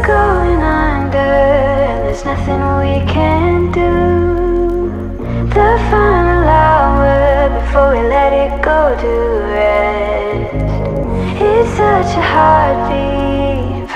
going under, there's nothing we can do. The final hour before we let it go to rest. It's such a heartbeat.